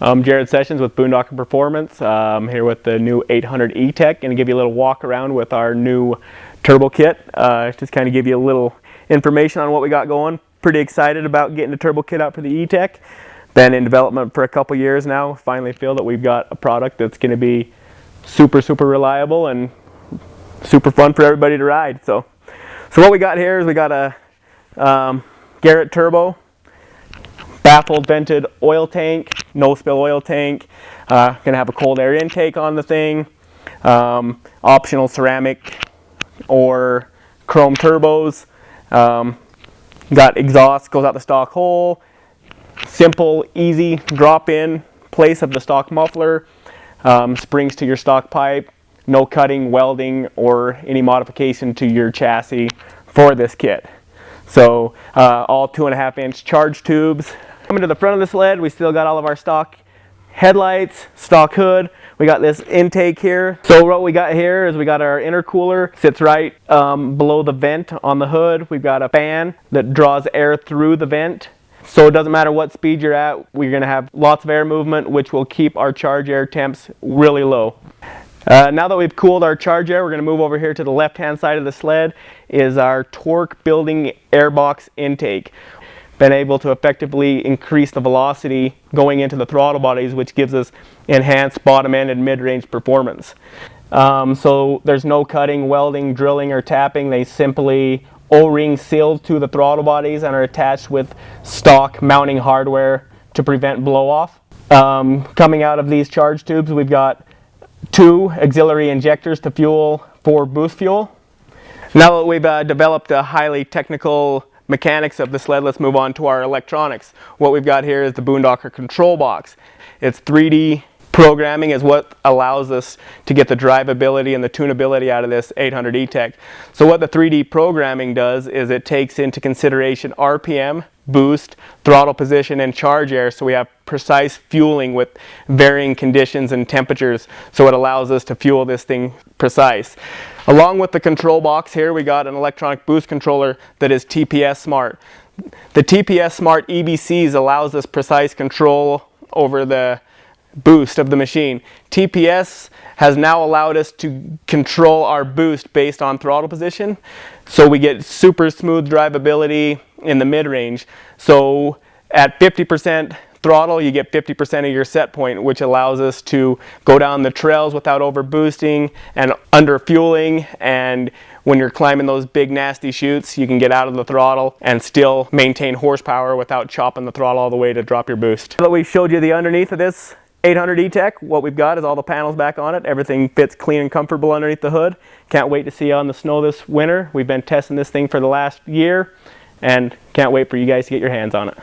I'm Jared Sessions with BoonDocker Performance. I'm here with the new 800 E-Tec. Going to give you a little walk around with our new turbo kit. Just kind of give you a little information on what we got going. Pretty excited about getting the turbo kit out for the E-Tec. Been in development for a couple years now. Finally feel that we've got a product that's going to be super reliable and super fun for everybody to ride. So what we got here is we got a Garrett Turbo baffled vented oil tank, no spill oil tank. Gonna have a cold air intake on the thing. Optional ceramic or chrome turbos. Got exhaust, goes out the stock hole. Simple, easy drop in place of the stock muffler. Springs to your stock pipe. No cutting, welding, or any modification to your chassis for this kit. So all 2.5-inch charge tubes. Coming to the front of the sled, we still got all of our stock headlights, stock hood. We got this intake here. So what we got here is we got our intercooler, sits right below the vent on the hood. We've got a fan that draws air through the vent. So it doesn't matter what speed you're at, we're gonna have lots of air movement, which will keep our charge air temps really low. Now that we've cooled our charge air, we're going to move over here to the left-hand side of the sled is our torque building airbox intake. Been able to effectively increase the velocity going into the throttle bodies, which gives us enhanced bottom end and mid-range performance. So there's no cutting, welding, drilling, or tapping. They simply O-ring sealed to the throttle bodies and are attached with stock mounting hardware to prevent blow-off. Coming out of these charge tubes, we've got 2 auxiliary injectors to fuel for boost fuel. Now that we've developed the highly technical mechanics of the sled, let's move on to our electronics. What we've got here is the BoonDocker control box. It's 3D programming is what allows us to get the drivability and the tunability out of this 800 E-Tec. So what the 3D programming does is it takes into consideration RPM, boost, throttle position, and charge air, so we have precise fueling with varying conditions and temperatures, so it allows us to fuel this thing precise. Along with the control box here, we got an electronic boost controller that is TPS Smart. The TPS Smart EBCs allows us precise control over the boost of the machine. TPS has now allowed us to control our boost based on throttle position, so we get super smooth drivability in the mid-range. So at 50% throttle, you get 50% of your set point, which allows us to go down the trails without over boosting and under fueling, and when you're climbing those big nasty chutes, you can get out of the throttle and still maintain horsepower without chopping the throttle all the way to drop your boost. Now that we've showed you the underneath of this 800 E-Tec, what we've got is all the panels back on it. Everything fits clean and comfortable underneath the hood. Can't wait to see you on the snow this winter. We've been testing this thing for the last year and can't wait for you guys to get your hands on it.